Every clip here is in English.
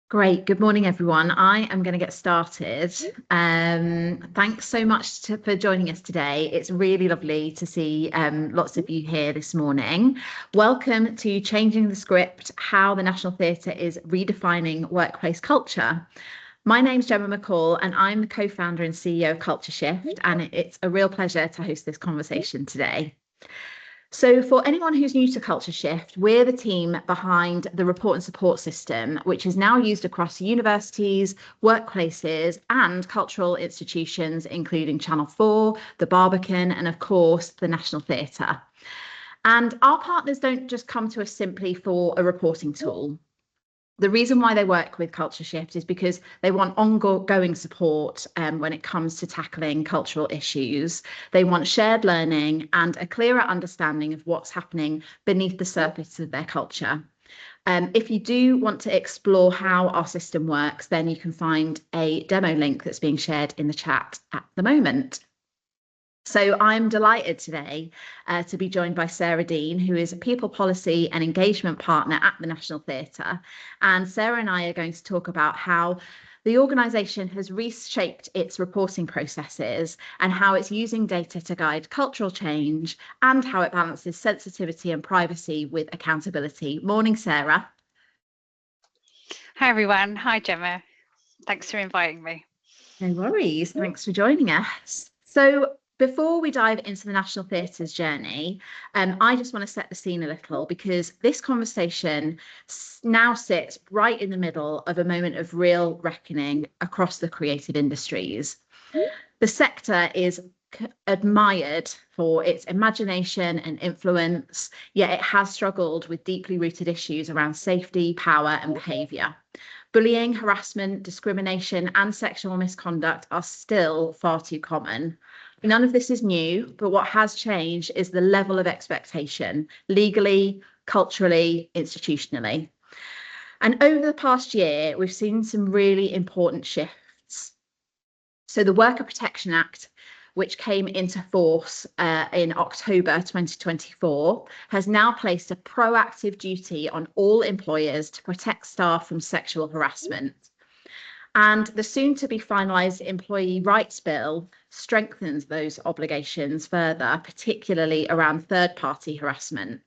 Great. Good morning, everyone. I am going to get started. Thanks so much for joining us today. It's really lovely to see lots of you here this morning. Welcome to Changing the Script, How the National Theatre is Redefining Workplace Culture. My name's Gemma McCall, and I'm the co-founder and CEO of Culture Shift, and it's a real pleasure to host this conversation today. So for anyone who's new to Culture Shift, we're the team behind the report and support system, which is now used across universities, workplaces, and cultural institutions, including Channel 4, the Barbican, and of course, the National Theatre. And our partners don't just come to us simply for a reporting tool. The reason why they work with Culture Shift is because they want ongoing support when it comes to tackling cultural issues. They want shared learning and a clearer understanding of what's happening beneath the surface of their culture. If you do want to explore how our system works, then you can find a demo link that's being shared in the chat at the moment. So I'm delighted today to be joined by Sarah Dean, who is a People Policy and Engagement Partner at the National Theatre. And Sarah and I are going to talk about how the organisation has reshaped its reporting processes and how it's using data to guide cultural change and how it balances sensitivity and privacy with accountability. Morning, Sarah. Hi, everyone. Hi, Gemma. Thanks for inviting me. No worries. Thanks for joining us. So before we dive into the National Theatre's journey, I just want to set the scene a little because this conversation now sits right in the middle of a moment of real reckoning across the creative industries. The sector is admired for its imagination and influence, yet it has struggled with deeply rooted issues around safety, power, and behaviour. Bullying, harassment, discrimination, and sexual misconduct are still far too common. None of this is new, but what has changed is the level of expectation, legally, culturally, institutionally. And over the past year, we've seen some really important shifts. So the Worker Protection Act, which came into force in October 2024, has now placed a proactive duty on all employers to protect staff from sexual harassment. And the soon-to-be finalised Employee Rights Bill strengthens those obligations further, particularly around third-party harassment.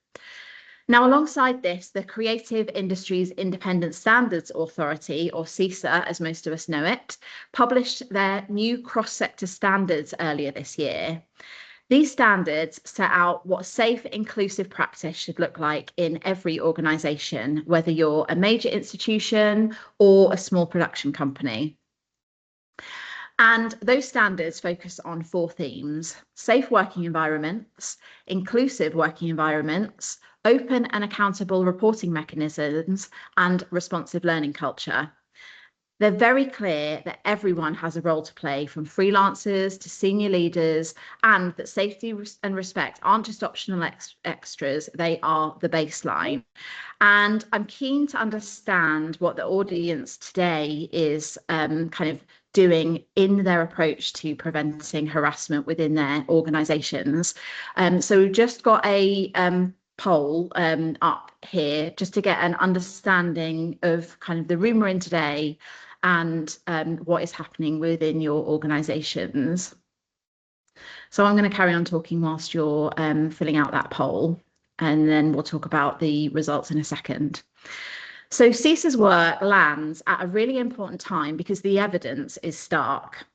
Now, alongside this, the Creative Industries Independent Standards Authority, or CISA, as most of us know it, published their new cross-sector standards earlier this year. These standards set out what safe, inclusive practice should look like in every organisation, whether you're a major institution or a small production company. And those standards focus on 4 themes: safe working environments, inclusive working environments, open and accountable reporting mechanisms, and responsive learning culture. They're very clear that everyone has a role to play, from freelancers to senior leaders, and that safety and respect aren't just optional extras, they are the baseline. And I'm keen to understand what the audience today is kind of doing in their approach to preventing harassment within their organisations. So we've just got a poll up here just to get an understanding of kind of the room we're in today and what is happening within your organisations. So I'm going to carry on talking whilst you're filling out that poll, and then we'll talk about the results in a second. So CISA's work lands at a really important time because the evidence is stark.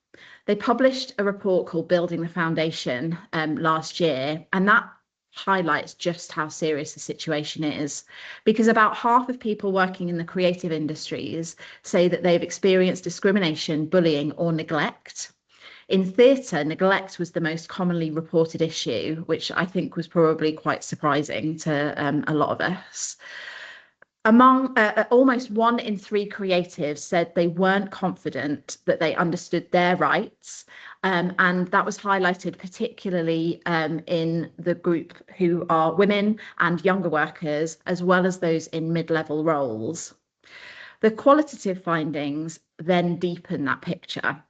They published a report called Building the Foundation last year, and that highlights just how serious the situation is, because about half of people working in the creative industries say that they've experienced discrimination, bullying, or neglect. In theatre, neglect was the most commonly reported issue, which I think was probably quite surprising to a lot of us. Among almost 1 in 3 creatives said they weren't confident that they understood their rights. And that was highlighted particularly in the group who are women and younger workers, as well as those in mid-level roles. The qualitative findings then deepen that picture.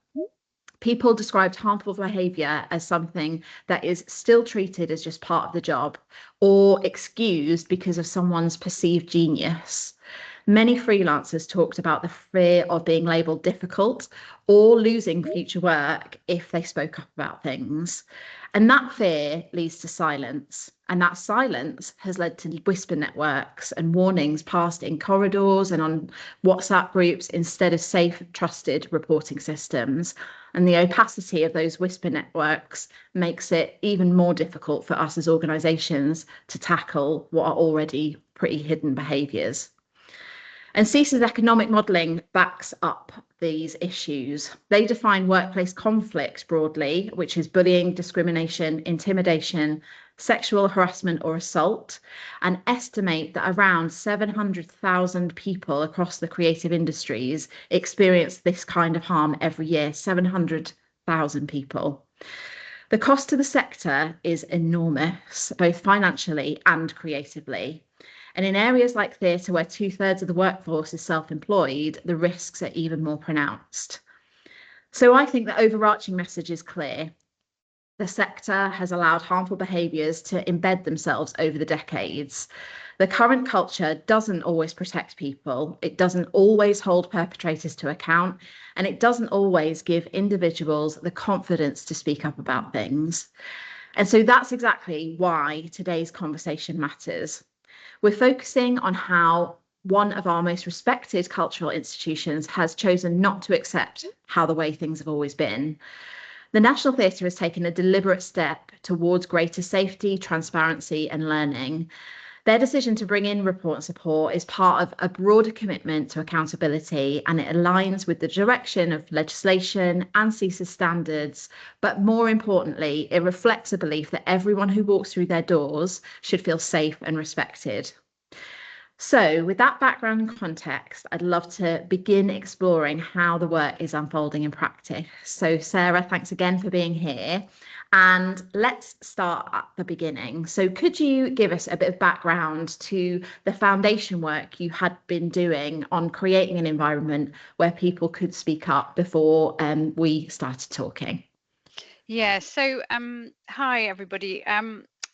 People described harmful behaviour as something that is still treated as just part of the job or excused because of someone's perceived genius. Many freelancers talked about the fear of being labelled difficult or losing future work if they spoke up about things. And that fear leads to silence. And that silence has led to whisper networks and warnings passed in corridors and on WhatsApp groups instead of safe, trusted reporting systems. And the opacity of those whisper networks makes it even more difficult for us as organisations to tackle what are already pretty hidden behaviours. And CISA's economic modelling backs up these issues. They define workplace conflict broadly, which is bullying, discrimination, intimidation, sexual harassment or assault, and estimate that around 700,000 people across the creative industries experience this kind of harm every year, 700,000 people. The cost to the sector is enormous, both financially and creatively. And in areas like theatre, where 2/3 of the workforce is self-employed, the risks are even more pronounced. So I think the overarching message is clear. The sector has allowed harmful behaviours to embed themselves over the decades. The current culture doesn't always protect people. It doesn't always hold perpetrators to account, and it doesn't always give individuals the confidence to speak up about things. And so that's exactly why today's conversation matters. We're focusing on how one of our most respected cultural institutions has chosen not to accept how the way things have always been. The National Theatre has taken a deliberate step towards greater safety, transparency and learning. Their decision to bring in report and support is part of a broader commitment to accountability, and it aligns with the direction of legislation and CISA standards. But more importantly, it reflects a belief that everyone who walks through their doors should feel safe and respected. So with that background and context, I'd love to begin exploring how the work is unfolding in practice. So Sarah, thanks again for being here. And let's start at the beginning. So could you give us a bit of background to the foundation work you had been doing on creating an environment where people could speak up before we started talking? Yeah, so hi everybody.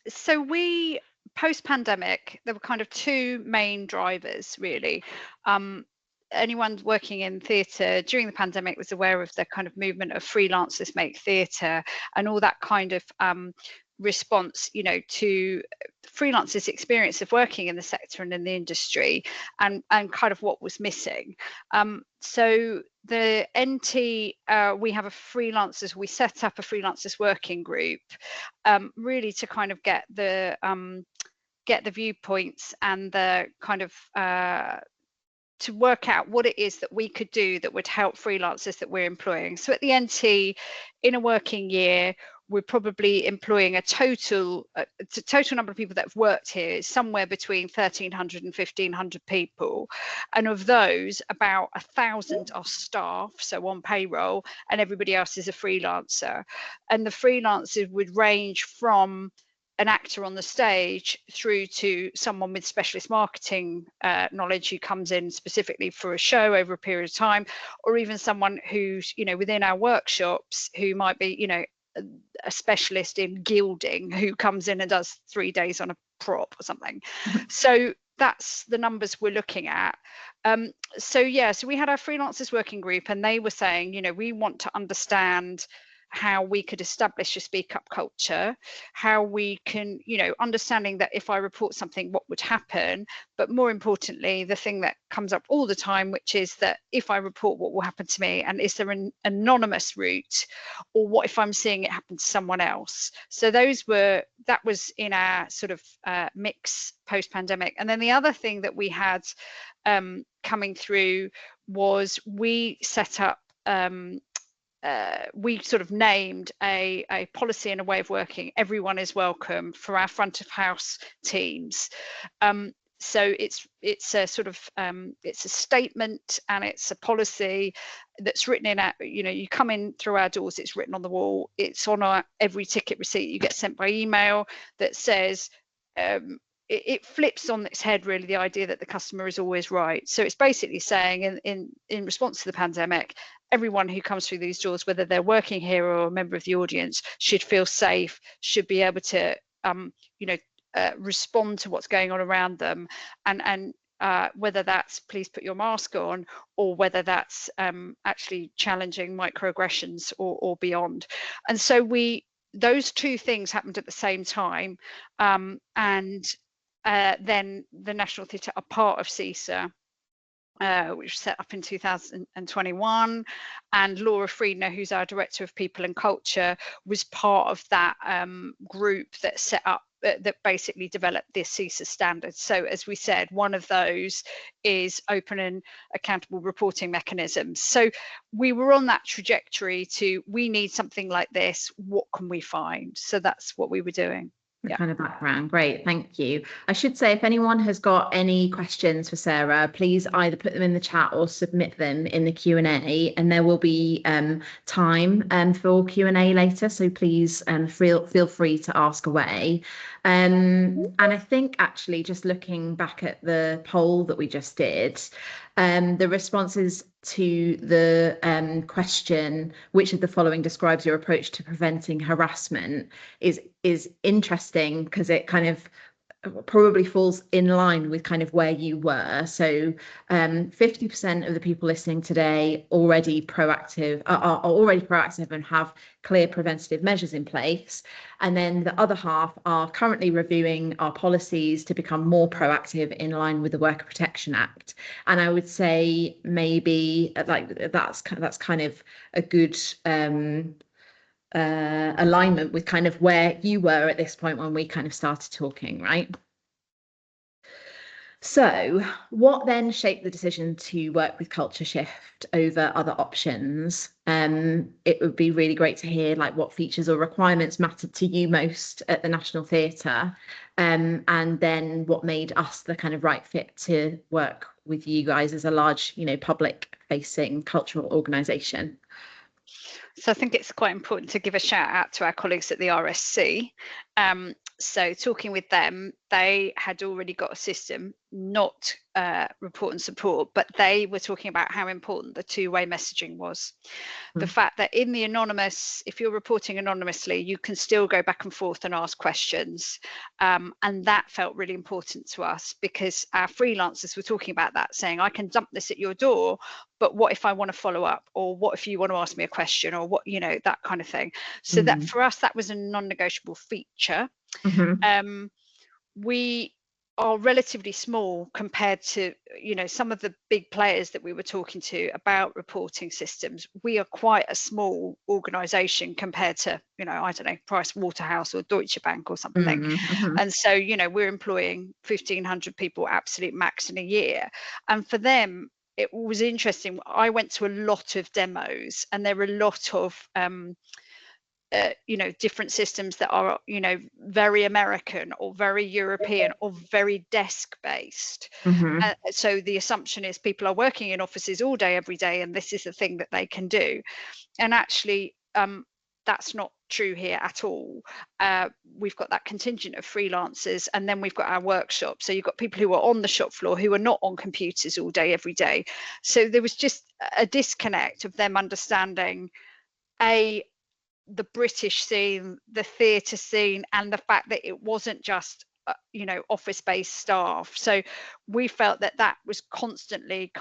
So we post-pandemic, there were kind of two main drivers really. Anyone working in theatre during the pandemic was aware of the kind of movement of freelancers make theatre and all that kind of response, you know, to freelancers' experience of working in the sector and in the industry, and kind of what was missing. So the NT, we have we set up a freelancers working group, really to kind of get the viewpoints and the kind of to work out what it is that we could do that would help freelancers that we're employing. So at the NT, in a working year, we're probably employing a total number of people that have worked here is somewhere between 1,300 and 1,500 people. And of those, about 1,000 are staff, so on payroll, and everybody else is a freelancer. And the freelancers would range from an actor on the stage through to someone with specialist marketing knowledge who comes in specifically for a show over a period of time, or even someone who's, you know, within our workshops who might be, you know, a specialist in gilding who comes in and does 3 days on a prop or something. So that's the numbers we're looking at. So yeah, so we had our freelancers working group, and they were saying, you know, we want to understand how we could establish a speak up culture, how we can, you know, understanding that if I report something, what would happen, but more importantly, the thing that comes up all the time, which is that if I report, what will happen to me, and is there an anonymous route, or what if I'm seeing it happen to someone else? So that was in our sort of mix post-pandemic. And then the other thing that we had coming through was we set up we sort of named a policy and a way of working. Everyone is welcome for our front of house teams. So it's a sort of it's a statement and it's a policy that's written in our, you know, you come in through our doors, it's written on the wall, it's on every ticket receipt you get sent by email that says it flips on its head really the idea that the customer is always right. So it's basically saying in response to the pandemic, everyone who comes through these doors, whether they're working here or a member of the audience, should feel safe, should be able to you know, respond to what's going on around them, and whether that's please put your mask on, or whether that's actually challenging microaggressions or beyond. And so those two things happened at the same time, and then the National Theatre are part of CISA, which was set up in 2021, and Laura Friedner, who's our Director of People and Culture, was part of that group that set up, that basically developed this CISA standard. So as we said, one of those is open and accountable reporting mechanisms. So we were on that trajectory to, we need something like this, what can we find? So that's what we were doing. The kind of background. Great, thank you. I should say, if anyone has got any questions for Sarah, please either put them in the chat or submit them in the Q&A, and there will be time for Q&A later, so please feel free to ask away. And I think actually, just looking back at the poll that we just did, the responses to the question, which of the following describes your approach to preventing harassment, is interesting, because it kind of probably falls in line with kind of where you were. So 50% of the people listening today are already proactive and have clear preventative measures in place. And then the other half are currently reviewing our policies to become more proactive in line with the Worker Protection Act. And I would say maybe like that's kind of a good alignment with kind of where you were at this point when we kind of started talking, right? So what then shaped the decision to work with Culture Shift over other options? It would be really great to hear like what features or requirements mattered to you most at the National Theatre, and then what made us the kind of right fit to work with you guys as a large, public facing cultural organisation. So I think it's quite important to give a shout out to our colleagues at the RSC. So talking with them, they had already got a system, not report and support, but they were talking about how important the two-way messaging was. The fact that in the anonymous, if you're reporting anonymously, you can still go back and forth and ask questions. And that felt really important to us, because our freelancers were talking about that, saying, I can dump this at your door, but what if I want to follow up? Or what if you want to ask me a question? Or what, that kind of thing. So that for us, that was a non-negotiable feature. We are relatively small compared to some of the big players that we were talking to about reporting systems. We are quite a small organization compared to I don't know, Price Waterhouse or Deutsche Bank or something. And so we're employing 1,500 people absolute max in a year. And for them it was interesting. I went to a lot of demos, and there were a lot of different systems that are, very American or very European or very desk based. So the assumption is people are working in offices all day, every day, and this is the thing that they can do. And actually, that's not true here at all. We've got that contingent of freelancers, and then we've got our workshops. So you've got people who are on the shop floor who are not on computers all day, every day. So there was just a disconnect of them understanding the British scene, the theatre scene, and the fact that it wasn't just office-based staff. So we felt that was constantly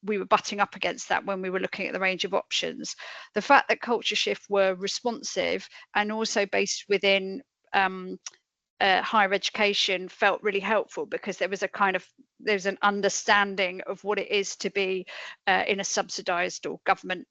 we were butting up against that when we were looking at the range of options. The fact that Culture Shift were responsive and also based within higher education felt really helpful, because there was there's an understanding of what it is to be in a subsidized or government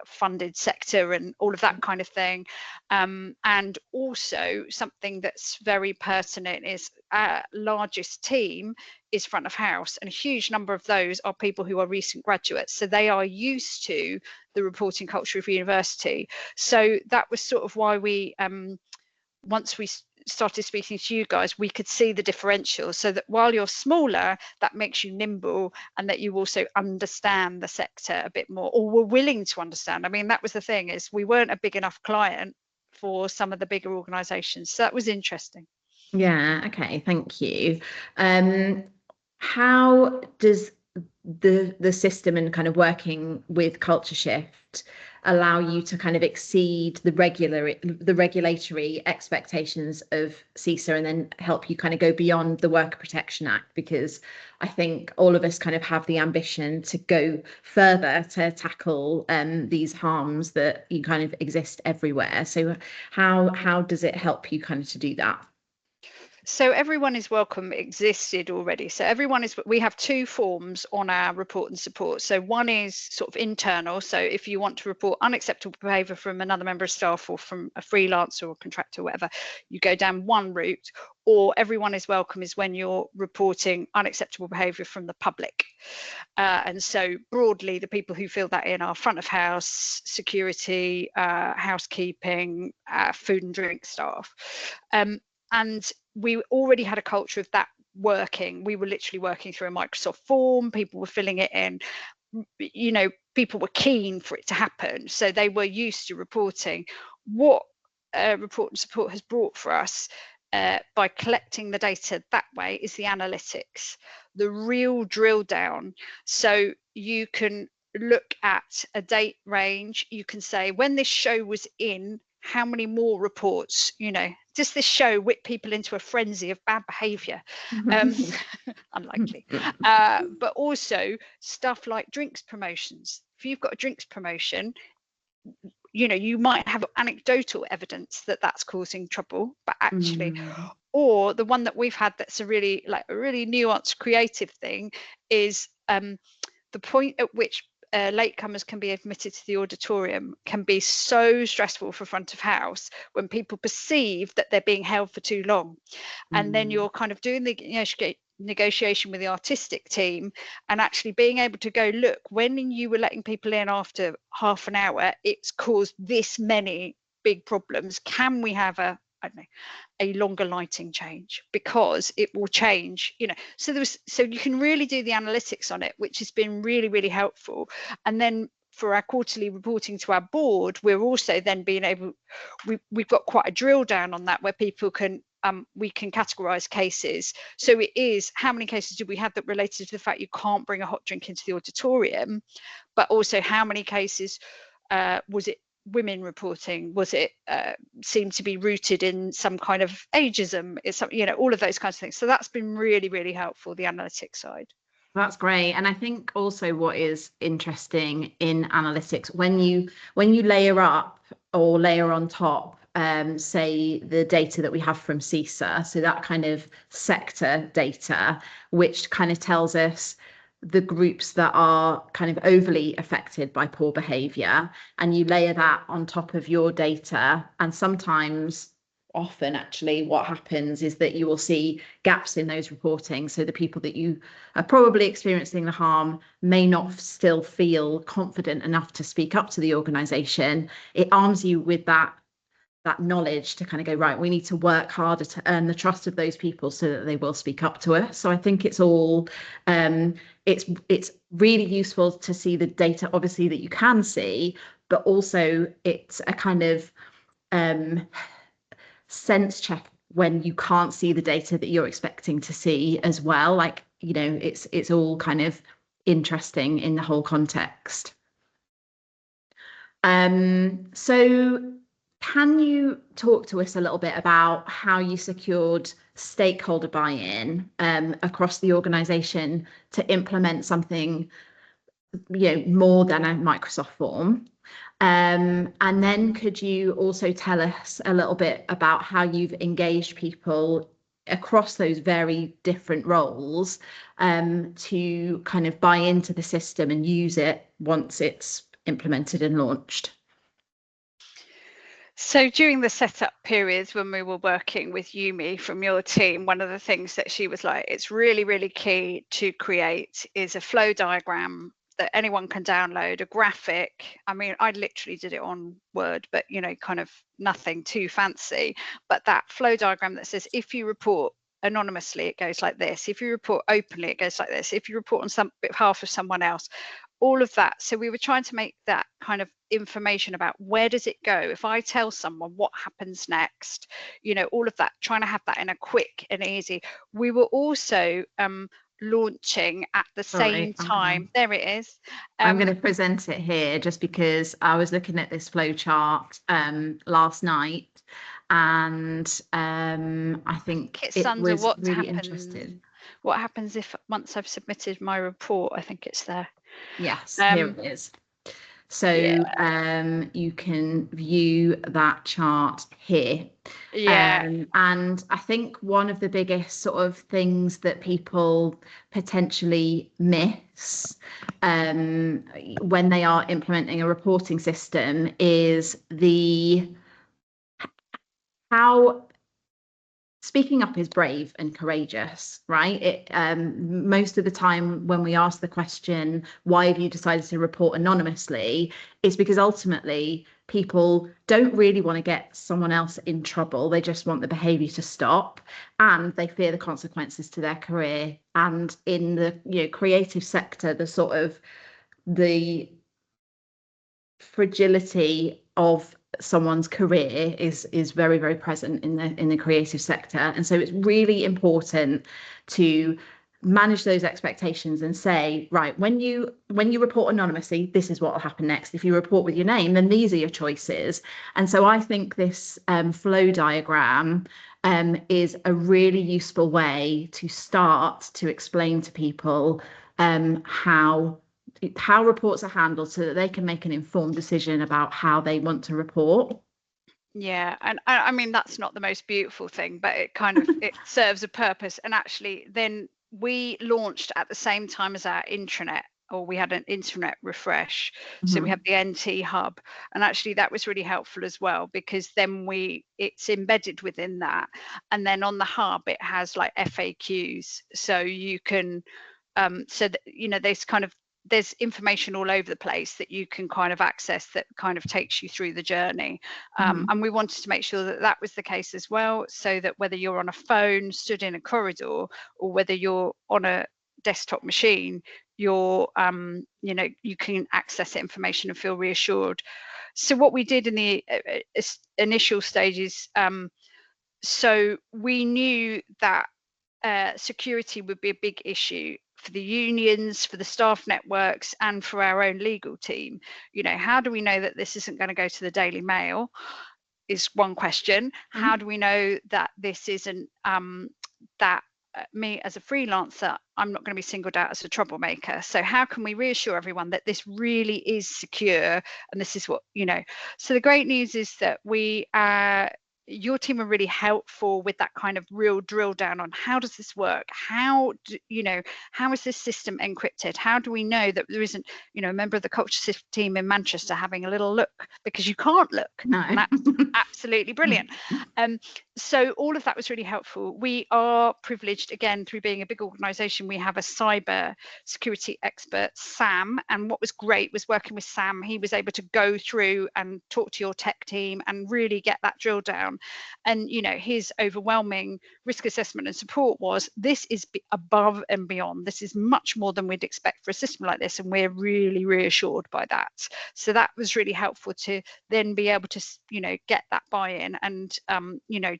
funded sector and all of that kind of thing. And also something that's very pertinent is our largest team is front of house, and a huge number of those are people who are recent graduates, so they are used to the reporting culture of university. So that was sort of why we once we started speaking to you guys, we could see the differential, so that while you're smaller, that makes you nimble, and that you also understand the sector a bit more, or were willing to understand. I mean, that was the thing, is we weren't a big enough client for some of the bigger organizations. So that was interesting. Yeah, okay, thank you. How does the system and kind of working with Culture Shift allow you to kind of exceed the regulatory expectations of CISA, and then help you kind of go beyond the Worker Protection Act, because I think all of us kind of have the ambition to go further to tackle these harms that you kind of exist everywhere. So how does it help you kind of to do that? So everyone is welcome existed already. So we have two forms on our report and support. So one is sort of internal. So if you want to report unacceptable behaviour from another member of staff or from a freelancer or contractor or whatever, you go down one route. Or everyone is welcome is when you're reporting unacceptable behaviour from the public. And so broadly, the people who fill that in are front of house, security, housekeeping, food and drink staff. And we already had a culture of that working. We were literally working through a Microsoft form. People were filling it in. You know, people were keen for it to happen. So they were used to reporting. What report and support has brought for us by collecting the data that way is the analytics, the real drill down. So you can look at a date range. You can say when this show was in, how many more reports, you know, does this show whip people into a frenzy of bad behavior? Unlikely. But also stuff like drinks promotions. If you've got a drinks promotion, you know, you might have anecdotal evidence that that's causing trouble, but actually, or the one that we've had that's a really nuanced creative thing is the point at which latecomers can be admitted to the auditorium can be so stressful for front of house when people perceive that they're being held for too long. And then you're kind of doing the negotiation with the artistic team and actually being able to go, look, when you were letting people in after half an hour, it's caused this many big problems. Can we have a longer lighting change, because it will change, you know. So you can really do the analytics on it, which has been really, really helpful. And then for our quarterly reporting to our board, we're also then being able, we've got quite a drill down on that where people can we can categorize cases. So it is, how many cases did we have that related to the fact you can't bring a hot drink into the auditorium, but also how many cases was it women reporting, was it seemed to be rooted in some kind of ageism, it's some, you know, all of those kinds of things. So that's been really, really helpful, the analytics side. That's great. And I think also what is interesting in analytics, when you layer up or layer on top, say the data that we have from CISA, so that kind of sector data, which kind of tells us the groups that are kind of overly affected by poor behaviour, and you layer that on top of your data, and often actually what happens is that you will see gaps in those reporting. So the people that you are probably experiencing the harm may not still feel confident enough to speak up to the organisation. It arms you with that knowledge to kind of go, right, we need to work harder to earn the trust of those people so that they will speak up to us. So I think it's all it's really useful to see the data, obviously, that you can see, but also it's a kind of sense check when you can't see the data that you're expecting to see as well. Like, you know, it's all kind of interesting in the whole context. So can you talk to us a little bit about how you secured stakeholder buy-in across the organisation to implement something, you know, more than a Microsoft form? And then could you also tell us a little bit about how you've engaged people across those very different roles to kind of buy into the system and use it once it's implemented and launched? So during the setup periods when we were working with Yumi from your team, one of the things that she was like, it's really, really key to create is a flow diagram that anyone can download, a graphic. I mean, I literally did it on Word, but, you know, kind of nothing too fancy. But that flow diagram that says, if you report anonymously, it goes like this. If you report openly, it goes like this. If you report on behalf of someone else, all of that. So we were trying to make that kind of information about where does it go if I tell someone what happens next, you know, all of that, trying to have that in a quick and easy. We were also launching at the same Sorry, time. There it is. I'm going to present it here just because I was looking at this flow chart last night, and I think it's it under was what's really happened. interesting. What happens if once I've submitted my report? I think it's there. Yes, here it is. So you can view that chart here. And I think one of the biggest sort of things that people potentially miss when they are implementing a reporting system is how speaking up is brave and courageous, right? It most of the time when we ask the question, why have you decided to report anonymously, it's because ultimately people don't really want to get someone else in trouble. They just want the behavior to stop, and they fear the consequences to their career. And in the creative sector, the fragility of someone's career is very, very present in the creative sector. And so it's really important to manage those expectations and say, right, when you report anonymously, this is what will happen next. If you report with your name, then these are your choices. And so I think this flow diagram is a really useful way to start to explain to people how reports are handled so that they can make an informed decision about how they want to report. Yeah, and I mean that's not the most beautiful thing, but it kind of it serves a purpose. And actually then we launched at the same time as our intranet, or we had an internet refresh. So we have the NT hub, and actually that was really helpful as well, because then it's embedded within that, and then on the hub it has like FAQs, so you can so that there's information all over the place that you can kind of access that kind of takes you through the journey. And we wanted to make sure that that was the case as well, so that whether you're on a phone stood in a corridor or whether you're on a desktop machine, you can access the information and feel reassured. So what we did in the initial stages, so we knew that security would be a big issue for the unions, for the staff networks, and for our own legal team. How do we know that this isn't going to go to the Daily Mail is one question. How do we know that this isn't that me as a freelancer, I'm not going to be singled out as a troublemaker? So how can we reassure everyone that this really is secure, and this is what so the great news is that your team are really helpful with that kind of real drill down on how does this work? How is this system encrypted? How do we know that there isn't, a member of the culture shift team in Manchester having a little look, because you can't look. No. And that's absolutely brilliant. So all of that was really helpful. We are privileged, again, through being a big organization. We have a cyber security expert, Sam, and what was great was working with Sam. He was able to go through and talk to your tech team and really get that drill down. And his overwhelming risk assessment and support was, this is above and beyond. This is much more than we'd expect for a system like this, and we're really reassured by that. So that was really helpful to then be able to get that buy-in and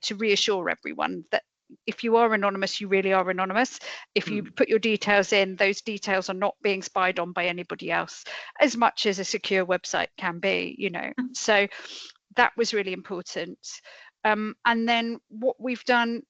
to reassure everyone that if you are anonymous, you really are anonymous. If you put your details in, those details are not being spied on by anybody else, as much as a secure website can be, So that was really important. And then what we've done,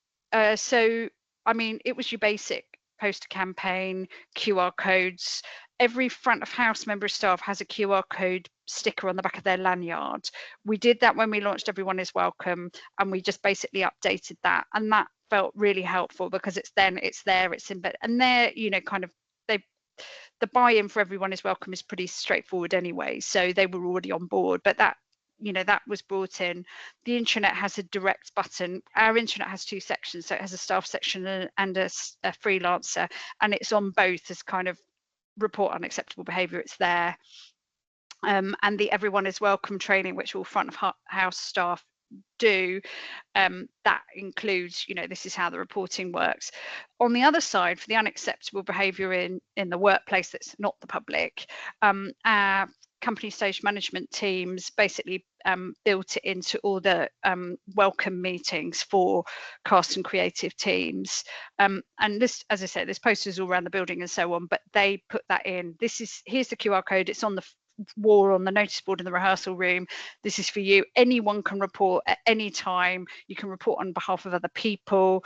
so I mean, it was your basic poster campaign, QR codes. Every front of house member of staff has a QR code sticker on the back of their lanyard. We did that when we launched Everyone is Welcome, and we just basically updated that, and that felt really helpful because it's there, it's in bed, and they're kind of the buy-in for Everyone is Welcome is pretty straightforward anyway, so they were already on board. But that that was brought in. The intranet has a direct button. Our intranet has two sections, so it has a staff section and a freelancer, and it's on both as kind of report unacceptable behaviour. It's there. And the Everyone is Welcome training, which all front of house staff do, that includes this is how the reporting works. On the other side, for the unacceptable behaviour in the workplace that's not the public, our company stage management teams basically built it into all the welcome meetings for cast and creative teams. And this, as I said, there's posters all around the building and so on, but they put that in. Here's the QR code. It's on the wall on the notice board in the rehearsal room. This is for you. Anyone can report at any time. You can report on behalf of other people.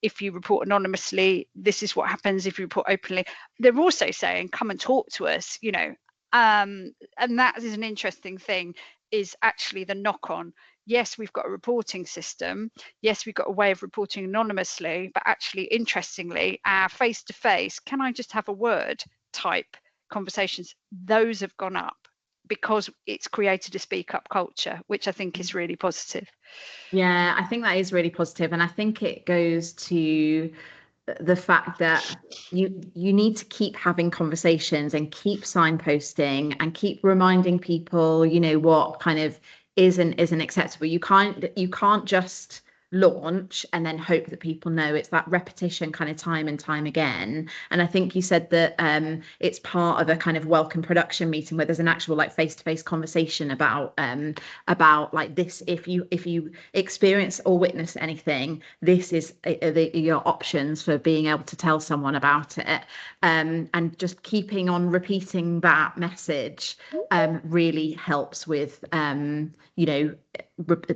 If you report anonymously, this is what happens. If you report openly, they're also saying, come and talk to us, you know. And that is an interesting thing, is actually the knock on. Yes, we've got a reporting system. Yes, we've got a way of reporting anonymously, but actually, interestingly, our face-to-face, can I just have a word type conversations, those have gone up because it's created a speak up culture, which I think is really positive. Yeah, I think that is really positive, and I think it goes to the fact that you need to keep having conversations and keep signposting and keep reminding people, you know, what kind of isn't acceptable. You can't just launch and then hope that people know. It's that repetition kind of time and time again. And I think you said that it's part of a kind of welcome production meeting where there's an actual like face-to-face conversation about like this. If you experience or witness anything, this is your options for being able to tell someone about it. And just keeping on repeating that message really helps with you know,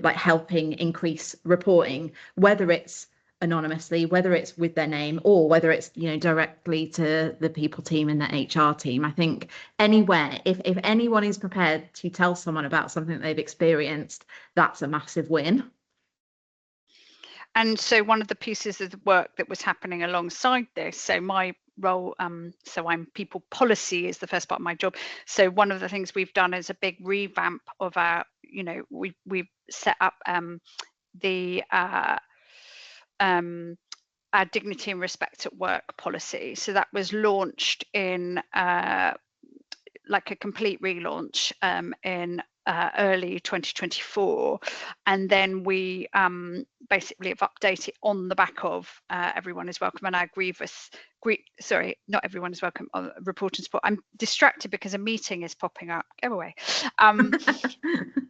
like helping increase reporting, whether it's anonymously, whether it's with their name, or whether it's, you know, directly to the people team and the HR team. I think anywhere, if anyone is prepared to tell someone about something that they've experienced, that's a massive win. And so one of the pieces of the work that was happening alongside this, so my role, so I'm people policy is the first part of my job. So one of the things we've done is a big revamp of our, you know, we've set up our dignity and respect at work policy. So that was launched in like a complete relaunch in early 2024, and then we basically have updated on the back of everyone is welcome and our sorry, not everyone is welcome on report and support. I'm distracted because a meeting is popping up. Go away.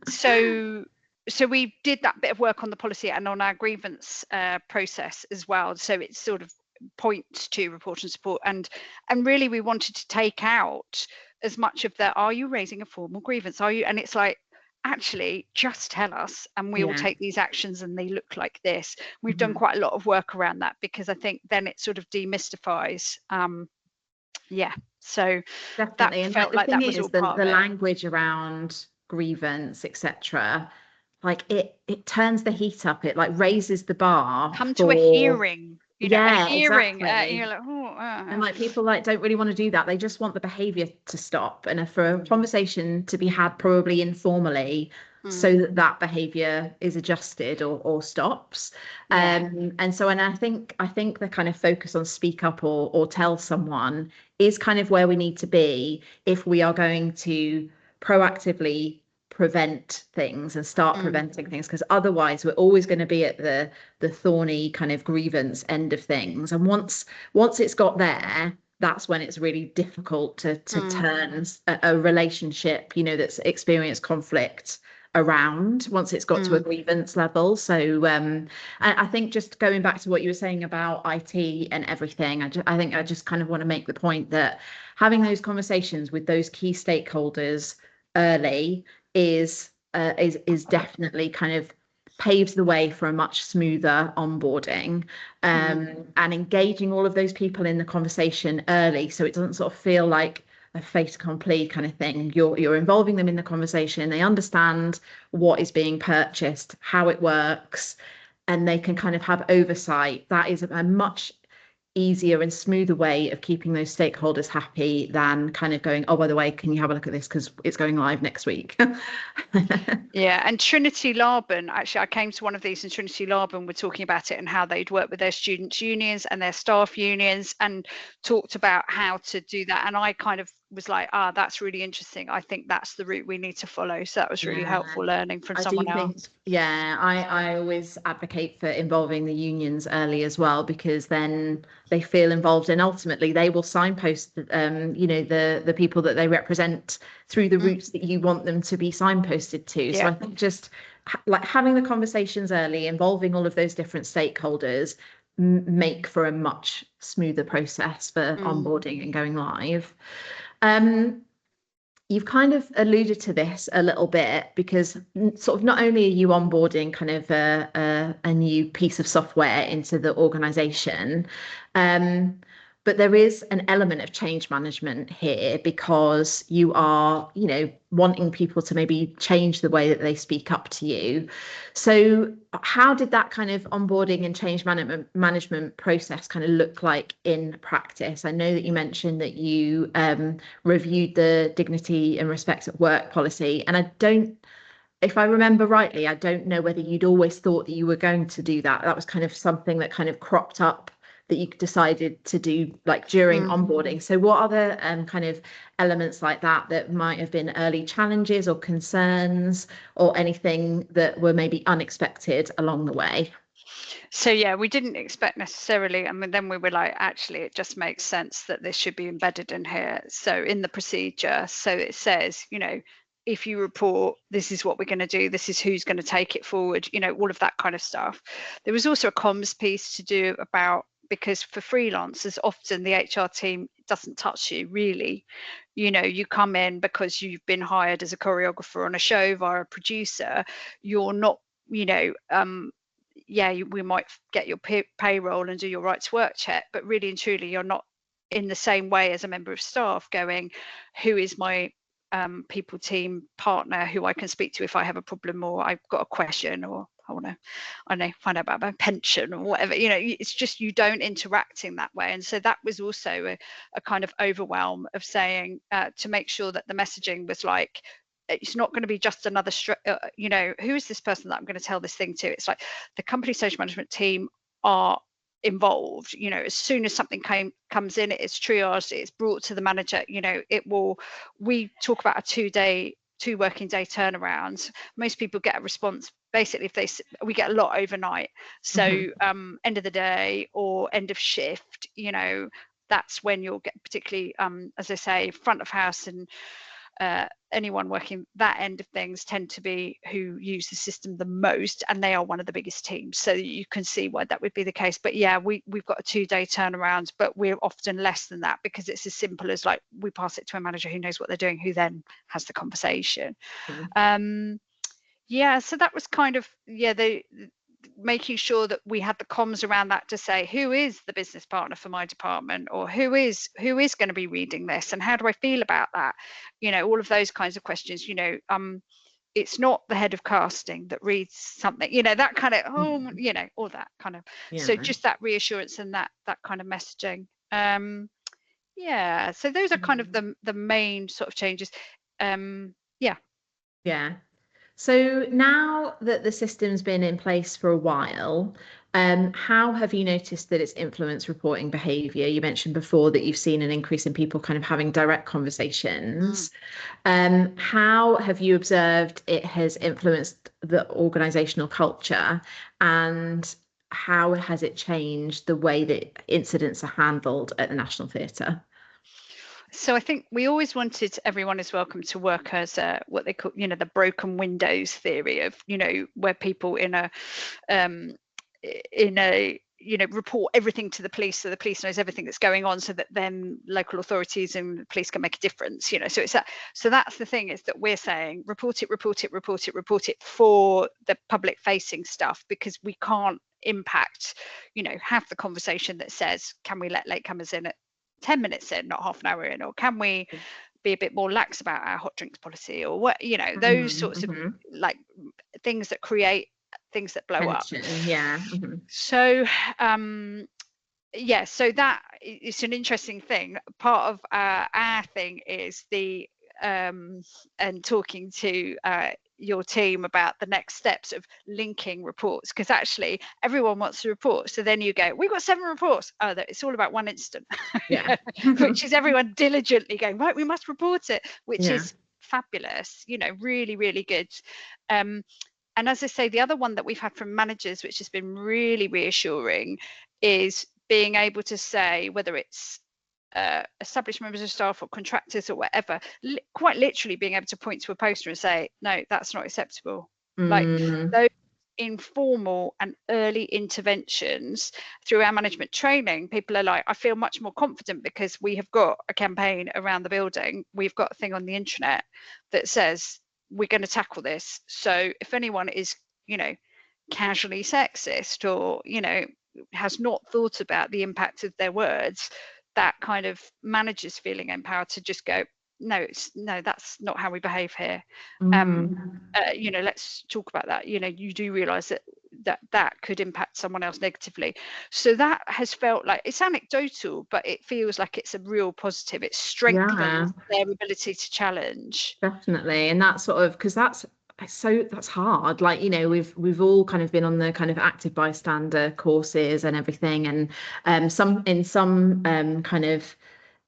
So we did that bit of work on the policy and on our grievance process as well. So it sort of points to report and support, and really we wanted to take out as much of the, are you raising a formal grievance? Are you? And it's like, actually, just tell us and we will take these actions and they look like this. We've done quite a lot of work around that because I think then it sort of demystifies. So definitely. That felt like that was all part the of it. language around grievance, etc. Like it turns the heat up. It like raises the bar. Come to a hearing. You know, a hearing, exactly. you're like, and like people like don't really want to do that. They just want the behavior to stop and for a conversation to be had probably informally, so that behavior is adjusted or stops. And so, and I think the kind of focus on speak up or tell someone is kind of where we need to be if we are going to proactively prevent things and start preventing things, because otherwise we're always going to be at the thorny kind of grievance end of things, and once it's got there, that's when it's really difficult to turn a relationship, you know, that's experienced conflict around once it's got to a grievance level. So I think just going back to what you were saying about IT and everything, I think I just kind of want to make the point that having those conversations with those key stakeholders early is definitely kind of paves the way for a much smoother onboarding, and engaging all of those people in the conversation early, so it doesn't sort of feel like a fait accompli kind of thing. You're involving them in the conversation, they understand what is being purchased, how it works, and they can kind of have oversight. That is a much easier and smoother way of keeping those stakeholders happy than kind of going, oh, by the way, can you have a look at this because it's going live next week. And Trinity Laban, actually I came to one of these, and Trinity Laban were talking about it and how they'd work with their students unions and their staff unions and talked about how to do that, and I kind of was like, that's really interesting, I think that's the route we need to follow. So that was really helpful learning from someone else. I always advocate for involving the unions early as well, because then they feel involved, and ultimately they will signpost the people that they represent through the routes that you want them to be signposted to. So I think just like having the conversations early, involving all of those different stakeholders, make for a much smoother process for onboarding and going live. You've kind of alluded to this a little bit, because sort of not only are you onboarding kind of a new piece of software into the organization, but there is an element of change management here, because you are, wanting people to maybe change the way that they speak up to you. So how did that kind of onboarding and change management process kind of look like in practice? I know that you mentioned that you reviewed the dignity and respect at work policy, and if I remember rightly, I don't know whether you'd always thought that you were going to do that. That was kind of something that kind of cropped up that you decided to do like during onboarding. So what other kind of elements like that might have been early challenges or concerns, or anything that were maybe unexpected along the way? So yeah, we didn't expect necessarily, I mean, then we were like, actually, it just makes sense that this should be embedded in here. So in the procedure, so it says, if you report, this is what we're going to do, this is who's going to take it forward, all of that kind of stuff. There was also a comms piece to do about, because for freelancers, often the HR team doesn't touch you really. You come in because you've been hired as a choreographer on a show via a producer. You're not, we might get your payroll and do your right to work check, but really and truly, you're not in the same way as a member of staff going, who is my people team partner who I can speak to if I have a problem, or I've got a question, or I want to, find out about my pension or whatever. It's just, you don't interact in that way. And so that was also a kind of overwhelm of saying, to make sure that the messaging was like, it's not going to be just another, who is this person that I'm going to tell this thing to? It's like the company social management team are involved. As soon as something comes in, it's triaged, it's brought to the manager. We talk about a 2 working day turnaround. Most people get a response basically we get a lot overnight. So end of the day or end of shift, that's when you'll get, particularly as I say, front of house and anyone working that end of things tend to be who use the system the most, and they are one of the biggest teams, so you can see why that would be the case. But yeah, we've got a 2-day turnaround, but we're often less than that, because it's as simple as like, we pass it to a manager who knows what they're doing, who then has the conversation. So that was kind of making sure that we had the comms around that to say, who is the business partner for my department, or who is going to be reading this, and how do I feel about that? All of those kinds of questions. It's not the head of casting that reads something, that kind of, all that kind of. So just that reassurance and that kind of messaging. So those are kind of the main sort of changes. So now that the system's been in place for a while, how have you noticed that it's influenced reporting behaviour? You mentioned before that you've seen an increase in people kind of having direct conversations. How have you observed it has influenced the organisational culture, and how has it changed the way that incidents are handled at the National Theatre? So I think we always wanted everyone is welcome to work as what they call, the broken windows theory of, where people report everything to the police, so the police knows everything that's going on, so that then local authorities and the police can make a difference. So it's so that's the thing, is that we're saying report it for the public facing stuff, because we can't impact, have the conversation that says, can we let latecomers in at 10 minutes in, not half an hour in, or can we be a bit more lax about our hot drinks policy, or what, those sorts of like things that create things that blow up. So so that is an interesting thing. Part of our thing is the and talking to your team about the next steps of linking reports, because actually everyone wants to report. So then you go, we've got 7 reports. Oh, it's all about one incident, Yeah. which is everyone diligently going, right, we must report it, which Yeah. is fabulous, really, really good. And as I say, the other one that we've had from managers, which has been really reassuring, is being able to say, whether it's established members of staff or contractors or whatever, quite literally being able to point to a poster and say, no, that's not acceptable. Like those informal and early interventions through our management training, people are like, I feel much more confident because we have got a campaign around the building. We've got a thing on the intranet that says we're going to tackle this. So if anyone is, casually sexist or, has not thought about the impact of their words, that kind of managers feeling empowered to just go, no, that's not how we behave here. Let's talk about that. You do realize that could impact someone else negatively. So that has felt like, it's anecdotal, but it feels like it's a real positive. It strengthens their ability to challenge. Definitely. And that's sort of, because that's hard. Like, we've all kind of been on the kind of active bystander courses and everything, and some kind of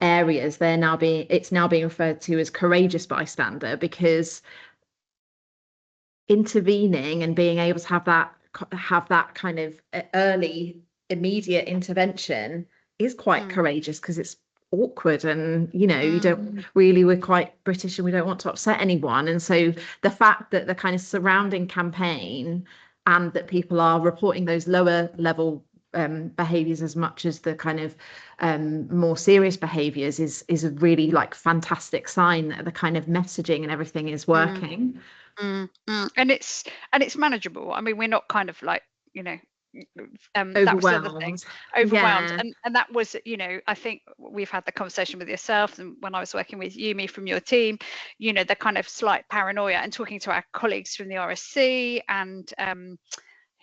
areas it's now being referred to as courageous bystander, because intervening and being able to have that kind of early immediate intervention is quite courageous, because it's awkward, and we're quite British and we don't want to upset anyone. And so the fact that the kind of surrounding campaign, and that people are reporting those lower level behaviors as much as the kind of more serious behaviors, is a really fantastic sign that the kind of messaging and everything is working. And it's manageable. I mean, we're not kind of like, Overwhelmed. That was the other thing, overwhelmed. Yeah. And that was, I think we've had the conversation with yourself, and when I was working with Yumi from your team, the kind of slight paranoia, and talking to our colleagues from the RSC, and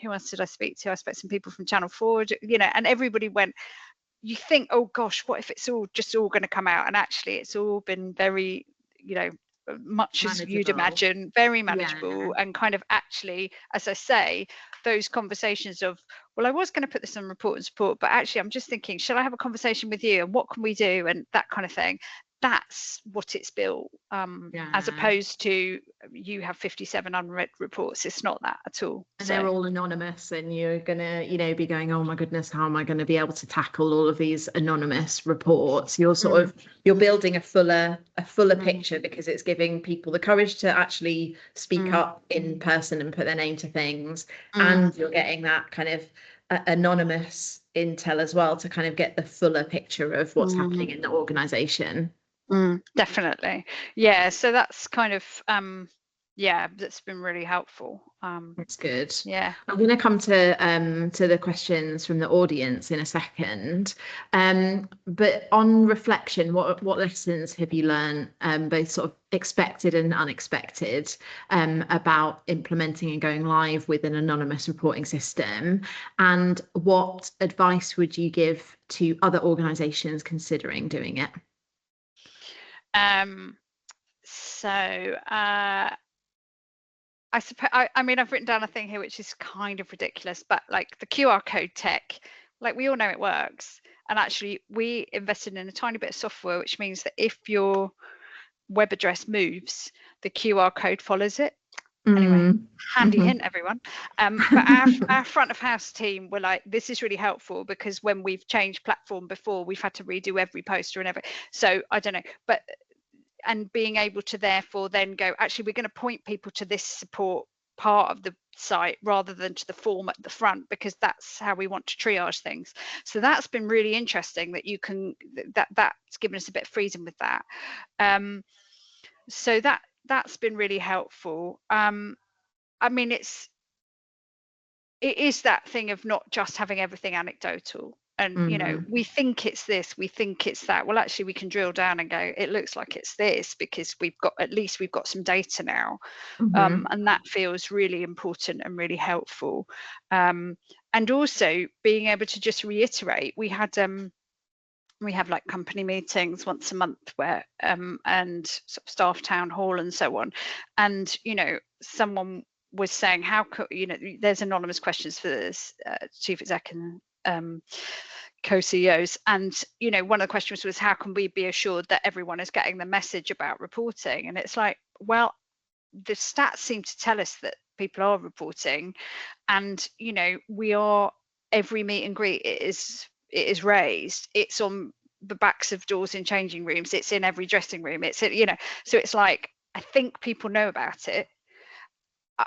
who else did I speak to? I spoke to some people from Channel 4, and everybody went, you think, oh gosh, what if it's all going to come out? And actually it's all been very, much as you'd imagine, very manageable. And kind of, actually, as I say, those conversations of, well, I was going to put this on report and support, but actually I'm just thinking, shall I have a conversation with you, and what can we do, and that kind of thing. That's what it's built, as opposed to you have 57 unread reports. It's not that at all. And they're all anonymous, and you're gonna be going, oh my goodness, how am I going to be able to tackle all of these anonymous reports? You're sort of building a fuller picture, because it's giving people the courage to actually speak up in person and put their name to things, and you're getting that kind of anonymous intel as well, to kind of get the fuller picture of what's happening in the organization. Definitely. Yeah, so that's kind of that's been really helpful. That's good. Yeah, I'm going to come to the questions from the audience in a second, but on reflection, what lessons have you learned, both sort of expected and unexpected, about implementing and going live with an anonymous reporting system, and what advice would you give to other organizations considering doing it? I suppose, I mean, I've written down a thing here which is kind of ridiculous, but like the QR code tech, like we all know it works. And actually we invested in a tiny bit of software, which means that if your web address moves, the QR code follows it. Anyway, handy hint, everyone. But our front of house team were like, this is really helpful, because when we've changed platform before, we've had to redo every poster and everything. So I don't know, but and being able to therefore then go, actually, we're going to point people to this support part of the site rather than to the form at the front, because that's how we want to triage things. So that's been really interesting, that you can, that's given us a bit of freedom with that. So that's been really helpful. I mean, it is that thing of not just having everything anecdotal. And we think it's this, we think it's that. Well, actually, we can drill down and go, it looks like it's this, because we've got some data now. And that feels really important and really helpful. And also being able to just reiterate, we have like company meetings once a month where and sort of staff town hall and so on. And someone was saying, how could, there's anonymous questions for this chief exec and co-CEOs, and one of the questions was, how can we be assured that everyone is getting the message about reporting? And it's like, well, the stats seem to tell us that people are reporting, and we are, every meet and greet it is raised, it's on the backs of doors in changing rooms, it's in every dressing room, it's so it's like, I think people know about it.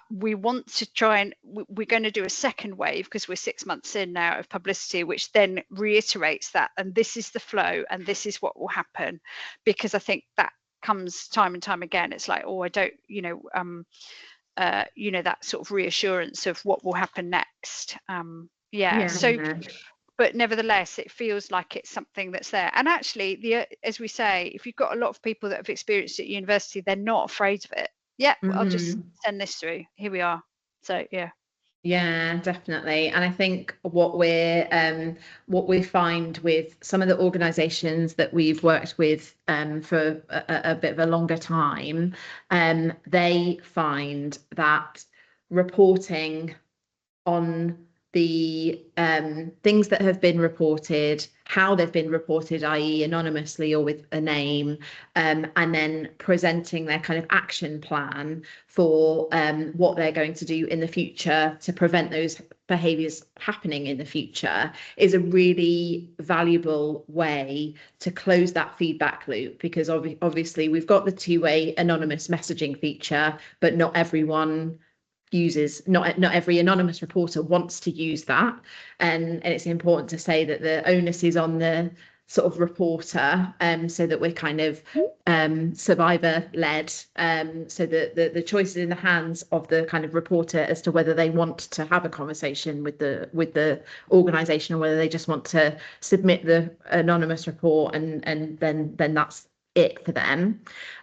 We want to try and we're going to do a second wave, because we're 6 months in now of publicity, which then reiterates that, and this is the flow and this is what will happen, because I think that comes time and time again. It's like, oh, I don't, that sort of reassurance of what will happen next. So, but nevertheless, it feels like it's something that's there. And actually, as we say, if you've got a lot of people that have experienced it at university, they're not afraid of it. Yeah, I'll just send this through. Here we are. So yeah, definitely. And I think what we find with some of the organizations that we've worked with for a bit of a longer time, they find that reporting on the things that have been reported, how they've been reported, i.e. anonymously or with a name, and then presenting their kind of action plan for what they're going to do in the future to prevent those behaviours happening in the future, is a really valuable way to close that feedback loop, because obviously we've got the two-way anonymous messaging feature, but not everyone uses, not every anonymous reporter wants to use that, and it's important to say that the onus is on the sort of reporter, so that we're kind of survivor led, so that the choice is in the hands of the kind of reporter as to whether they want to have a conversation with the organization, or whether they just want to submit the anonymous report and then that's it for them.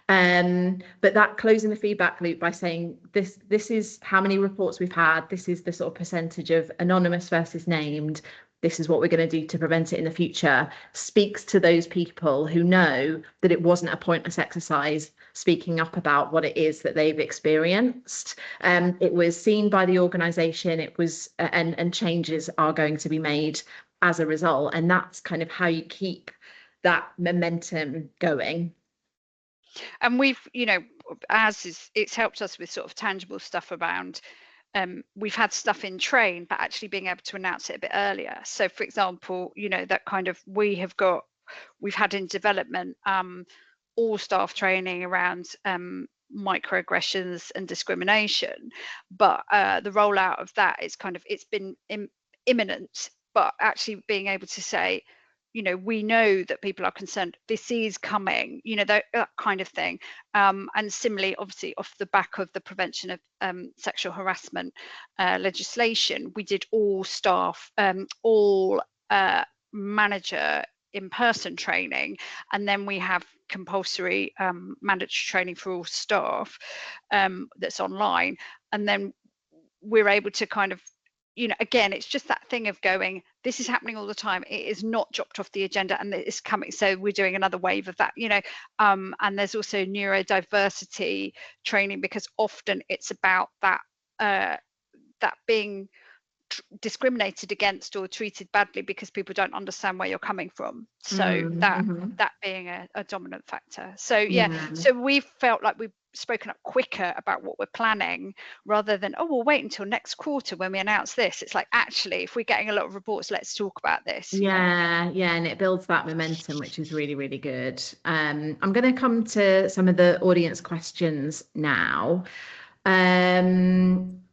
But that closing the feedback loop by saying this is how many reports we've had, this is the sort of percentage of anonymous versus named, this is what we're going to do to prevent it in the future, speaks to those people who know that it wasn't a pointless exercise speaking up about what it is that they've experienced. It was seen by the organisation, it was and changes are going to be made as a result, and that's kind of how you keep that momentum going. And we've, it's helped us with sort of tangible stuff around, we've had stuff in train, but actually being able to announce it a bit earlier. So for example, that kind of, we've had in development all staff training around microaggressions and discrimination, but the rollout of that is kind of, it's been imminent, but actually being able to say, we know that people are concerned, this is coming, that kind of thing. And similarly, obviously, off the back of the prevention of sexual harassment legislation, we did all staff, all manager in-person training, and then we have compulsory mandatory training for all staff that's online. And then we're able to kind of, again, it's just that thing of going, this is happening all the time, it is not dropped off the agenda and it's coming, so we're doing another wave of that, and there's also neurodiversity training, because often it's about that that being discriminated against or treated badly because people don't understand where you're coming from, so that being a dominant factor. So so we've felt like we've spoken up quicker about what we're planning, rather than, oh, we'll wait until next quarter when we announce this. It's like, actually, if we're getting a lot of reports, let's talk about this. Yeah, and it builds that momentum, which is really, really good. I'm going to come to some of the audience questions now.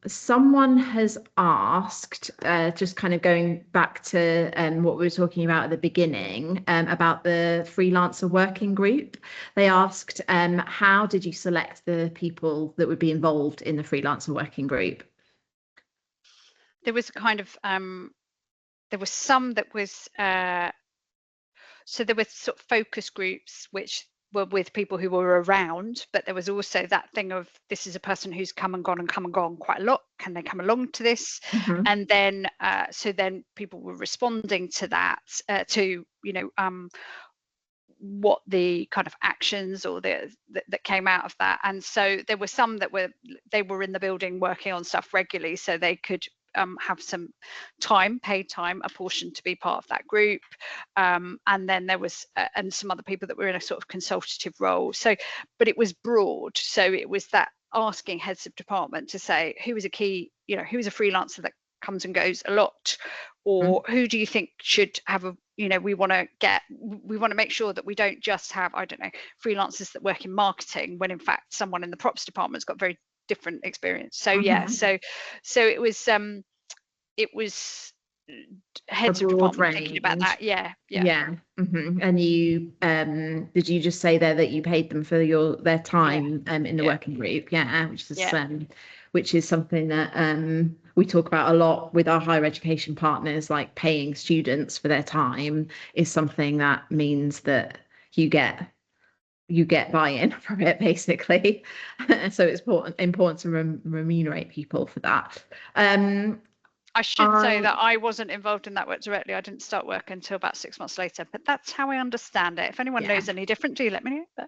Someone has asked, just kind of going back to what we were talking about at the beginning, about the freelancer working group. They asked, how did you select the people that would be involved in the freelancer working group? There was kind of, there was some that was, so there were sort of focus groups, which were with people who were around, but there was also that thing of, this is a person who's come and gone quite a lot, can they come along to this? And then so then people were responding to that, to what the kind of actions or that came out of that. And so there were some that were in the building working on stuff regularly, so they could have some time, paid time, apportioned to be part of that group. And then there was and some other people that were in a sort of consultative role. So, but it was broad. So it was that asking heads of department to say, who is a key, who's a freelancer that comes and goes a lot, or who do you think should have a, we want to make sure that we don't just have, I don't know, freelancers that work in marketing, when in fact someone in the props department's got very different experience. So so it was heads of department thinking about that. And you did you just say there that you paid them for their time in the working group, which is something that we talk about a lot with our higher education partners, like paying students for their time is something that means that you get buy-in from it, basically. So it's important to remunerate people for that. I should say that I wasn't involved in that work directly. I didn't start work until about 6 months later, but that's how I understand it. If anyone knows any different, do let me know.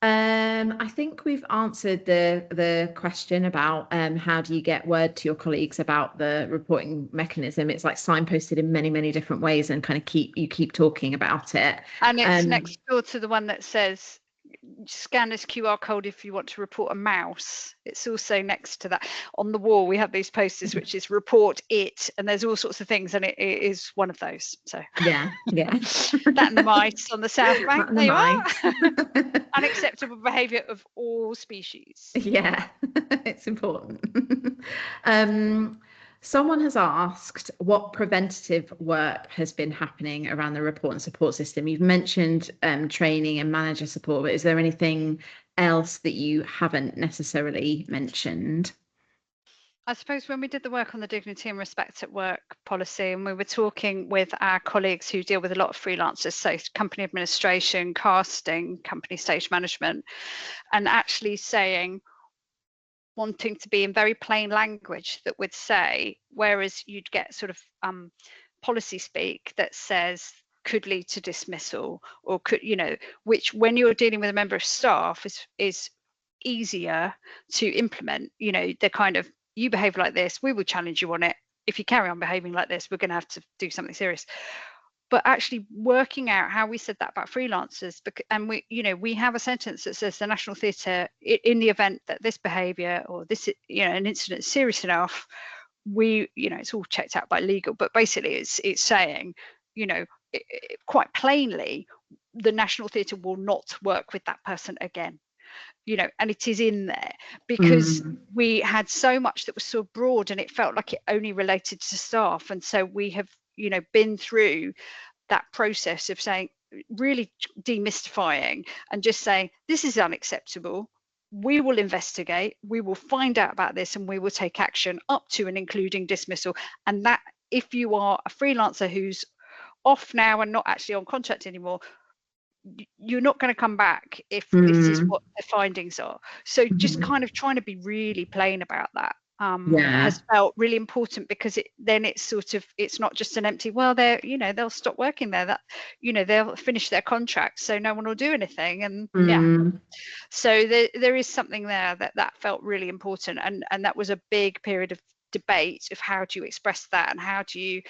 I think we've answered the question about how do you get word to your colleagues about the reporting mechanism. It's like signposted in many different ways, and kind of keep talking about it. And it's next door to the one that says scan this QR code if you want to report a mouse. It's also next to that. On the wall we have these posters which is report it, and there's all sorts of things, and it is one of those. So yeah that and the mice on the South Bank. There you are. Unacceptable behaviour of all species. It's important. Someone has asked what preventative work has been happening around the report and support system. You've mentioned training and manager support, but is there anything else that you haven't necessarily mentioned? I suppose when we did the work on the dignity and respect at work policy, and we were talking with our colleagues who deal with a lot of freelancers, so company administration, casting, company stage management, and actually wanting to be in very plain language that would say, whereas you'd get sort of policy speak that says could lead to dismissal, or could, which when you're dealing with a member of staff is easier to implement. The kind of, you behave like this, we will challenge you on it. If you carry on behaving like this, we're going to have to do something serious. But actually working out how we said that about freelancers, and we have a sentence that says the National Theatre, in the event that this behaviour or this, an incident is serious enough, it's all checked out by legal, but basically it's saying, quite plainly, the National Theatre will not work with that person again. And it is in there because we had so much that was so broad, and it felt like it only related to staff. And so we have been through that process of saying, really demystifying and just saying, this is unacceptable. We will investigate, we will find out about this, and we will take action up to and including dismissal. And that, if you are a freelancer who's off now and not actually on contract anymore, you're not going to come back if this is what the findings are. So just kind of trying to be really plain about that has felt really important, because it's not just an empty, well, they'll stop working there, that they'll finish their contract, so no one will do anything. And so there is something there that felt really important, and that was a big period of debate of how do you express that, and how do you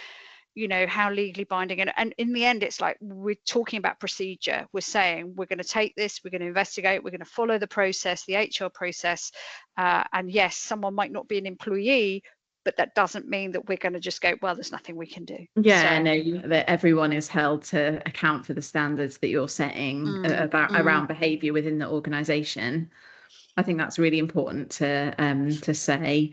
how legally binding, and in the end it's like we're talking about procedure. We're saying we're going to take this, we're going to investigate, we're going to follow the process, the HR process, and yes, someone might not be an employee, but that doesn't mean that we're going to just go, well, there's nothing we can do. That everyone is held to account for the standards that you're setting around behavior within the organization. I think that's really important to say.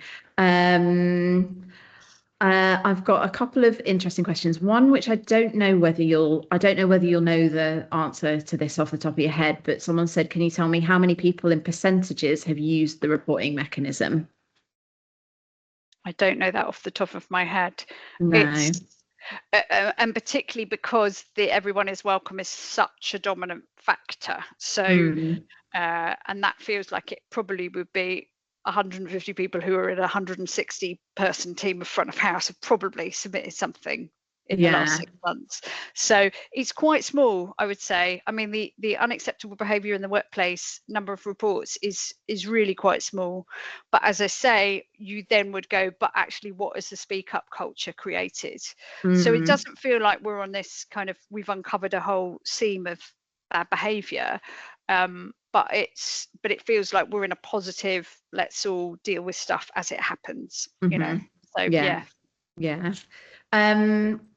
I've got a couple of interesting questions. One which I don't know whether you'll know the answer to this off the top of your head, but someone said, can you tell me how many people in percentages have used the reporting mechanism? I don't know that off the top of my head. No. And particularly because the everyone is welcome is such a dominant factor. So and that feels like it probably would be 150 people who are in a 160 person team of front of house have probably submitted something in the last 6 months. So it's quite small, I would say. I mean, the unacceptable behaviour in the workplace number of reports is really quite small. But as I say, you then would go, but actually, what has the speak up culture created? So it doesn't feel like we're on this kind of, we've uncovered a whole seam of bad behaviour. But it feels like we're in a positive, let's all deal with stuff as it happens, you know. So yeah.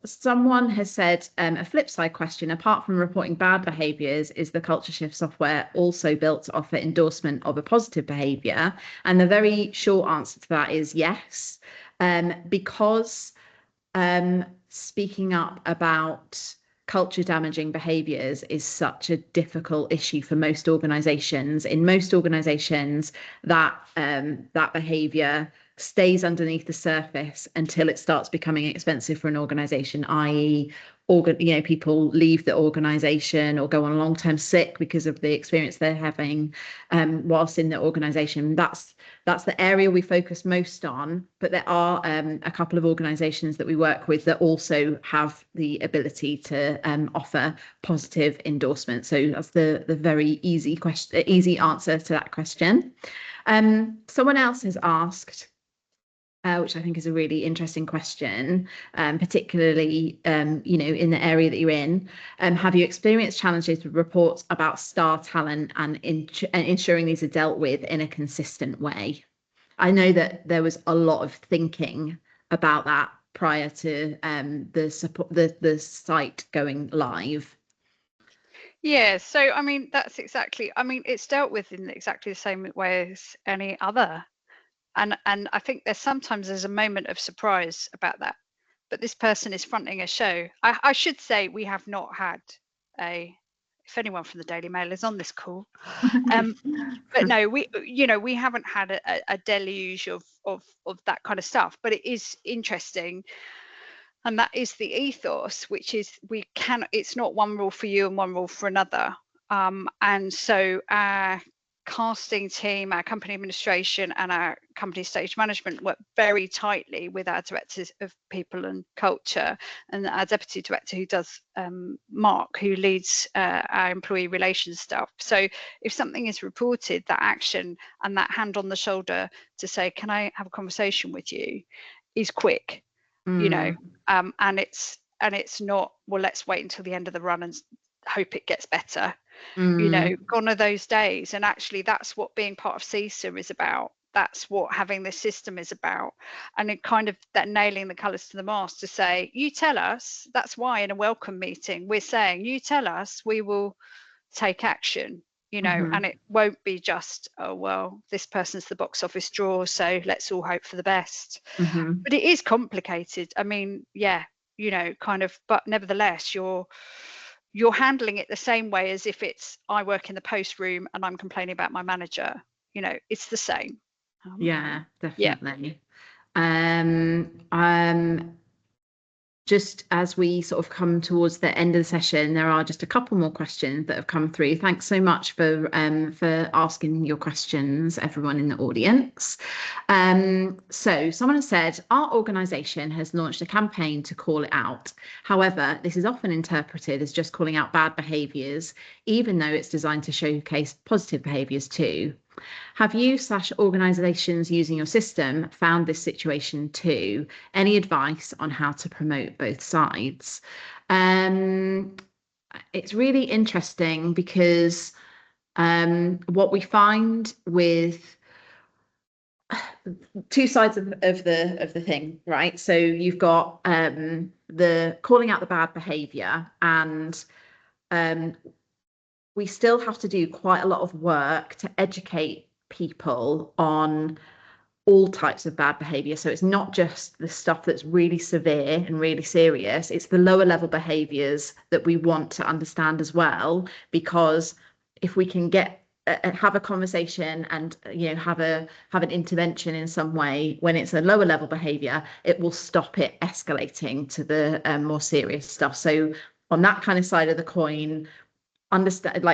Someone has said, a flip side question, apart from reporting bad behaviours, is the culture shift software also built to offer endorsement of a positive behaviour? And the very short answer to that is yes, because speaking up about culture damaging behaviours is such a difficult issue for most organisations. In most organisations, that behaviour stays underneath the surface until it starts becoming expensive for an organisation, i.e., people leave the organisation or go on long-term sick because of the experience they're having whilst in the organisation. That's the area we focus most on, but there are a couple of organisations that we work with that also have the ability to offer positive endorsement. So that's the very easy answer to that question. Someone else has asked, which I think is a really interesting question, particularly, in the area that you're in. Have you experienced challenges with reports about star talent and ensuring these are dealt with in a consistent way? I know that there was a lot of thinking about that prior to the site going live. Yeah, so I mean, it's dealt with in exactly the same way as any other. And I think there's a moment of surprise about that. But this person is fronting a show. I should say we have not had if anyone from the Daily Mail is on this call, but no, we haven't had a deluge of that kind of stuff. But it is interesting, and that is the ethos, which is it's not one rule for you and one rule for another. And so our casting team, our company administration, and our company stage management work very tightly with our directors of people and culture, and our deputy director who does Mark, who leads our employee relations stuff. So if something is reported, that action and that hand on the shoulder to say, can I have a conversation with you, is quick. And it's not, well, let's wait until the end of the run and hope it gets better. Gone are those days. And actually that's what being part of CISA is about. That's what having this system is about. And it kind of that nailing the colours to the mast to say, you tell us. That's why in a welcome meeting we're saying, you tell us, we will take action. And it won't be just, oh, well, this person's the box office draw, so let's all hope for the best. But it is complicated. I mean, yeah, but nevertheless, you're handling it the same way as if it's, I work in the post room and I'm complaining about my manager. It's the same. Yeah, definitely. Just as we sort of come towards the end of the session, there are just a couple more questions that have come through. Thanks so much for asking your questions, everyone in the audience. So someone has said, our organisation has launched a campaign to call it out. However, this is often interpreted as just calling out bad behaviours, even though it's designed to showcase positive behaviours too. Have you / organisations using your system found this situation too? Any advice on how to promote both sides? It's really interesting because what we find with two sides of the thing, right? So you've got the calling out the bad behaviour, and we still have to do quite a lot of work to educate people on all types of bad behaviour. So it's not just the stuff that's really severe and really serious, it's the lower level behaviours that we want to understand as well, because if we can have a conversation and have an intervention in some way when it's a lower level behaviour, it will stop it escalating to the more serious stuff. So on that kind of side of the coin,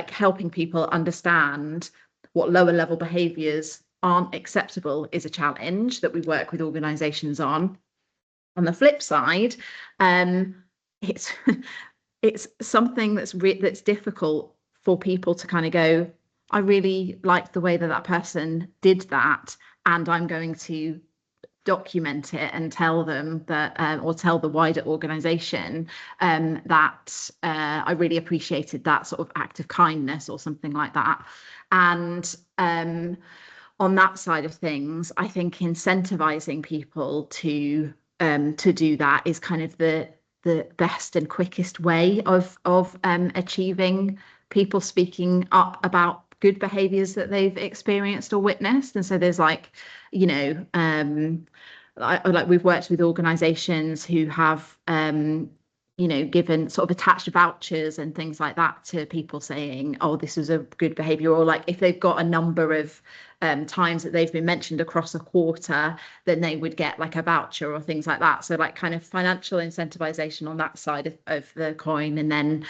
helping people understand what lower level behaviours aren't acceptable is a challenge that we work with organisations on. On the flip side, it's it's something that's difficult for people to kind of go, I really like the way that that person did that, and I'm going to document it and tell them that, or tell the wider organization that I really appreciated that sort of act of kindness or something like that. And on that side of things, I think incentivizing people to do that is kind of the best and quickest way of achieving people speaking up about good behaviors that they've experienced or witnessed. And so there's like, you know, like we've worked with organizations who have you know, given sort of attached vouchers and things like that to people saying, oh, this is a good behavior, or like if they've got a number of times that they've been mentioned across a quarter, then they would get like a voucher or things like that. So like kind of financial incentivization on that side of the coin, and then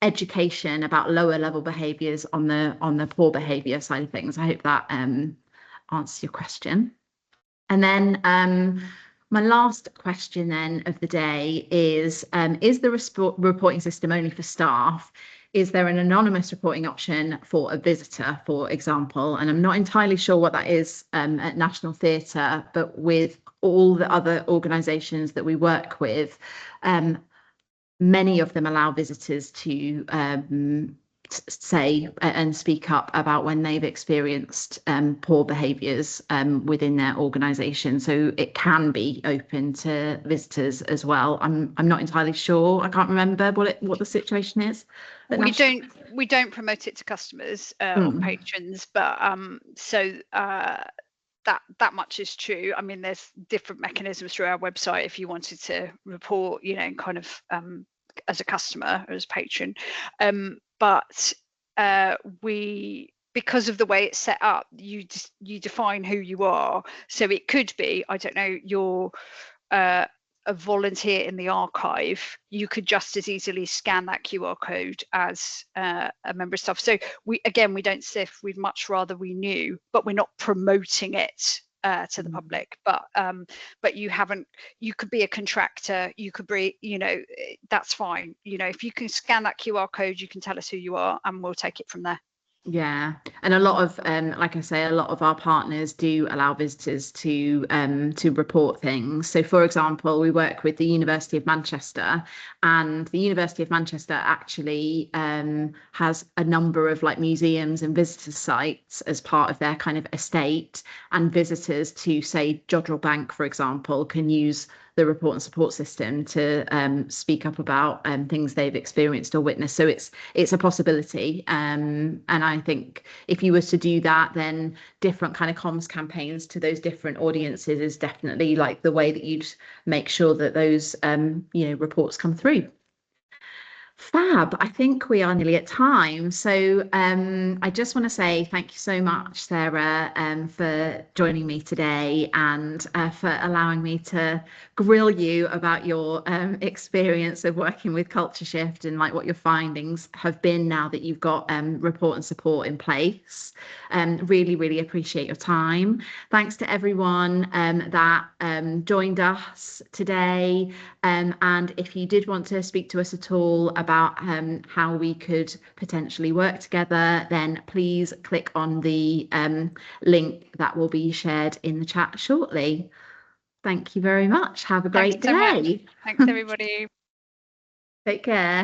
education about lower level behaviors on the poor behavior side of things. I hope that answers your question. And then my last question then of the day is the reporting system only for staff? Is there an anonymous reporting option for a visitor, for example? And I'm not entirely sure what that is at National Theatre, but with all the other organisations that we work with, many of them allow visitors to say and speak up about when they've experienced poor behaviours within their organisation. So it can be open to visitors as well. I'm not entirely sure. I can't remember what the situation is. We don't promote it to customers or patrons, but that much is true. I mean, there's different mechanisms through our website if you wanted to report, you know, kind of as a customer or as a patron. But because of the way it's set up, you define who you are. So it could be, I don't know, you're a volunteer in the archive. You could just as easily scan that QR code as a member of staff. So we don't sift. We'd much rather we knew, but we're not promoting it to the public. But you could be a contractor, you could be, you know, that's fine. You know, if you can scan that QR code, you can tell us who you are and we'll take it from there. Yeah, and a lot of like I say, a lot of our partners do allow visitors to report things. So for example, we work with the University of Manchester, and the University of Manchester actually has a number of like museums and visitor sites as part of their kind of estate, and visitors to say Jodrell Bank, for example, can use the report and support system to speak up about things they've experienced or witnessed. So it's a possibility. And I think if you were to do that, then different kind of comms campaigns to those different audiences is definitely like the way that you'd make sure that those you know, reports come through. Fab. I think we are nearly at time. So I just want to say thank you so much, Sarah, for joining me today and for allowing me to grill you about your experience of working with Culture Shift and like what your findings have been now that you've got report and support in place. Really, really appreciate your time. Thanks to everyone that joined us today. And if you did want to speak to us at all about how we could potentially work together, then please click on the link that will be shared in the chat shortly. Thank you very much. Have a great day. Thanks, everybody. Take care.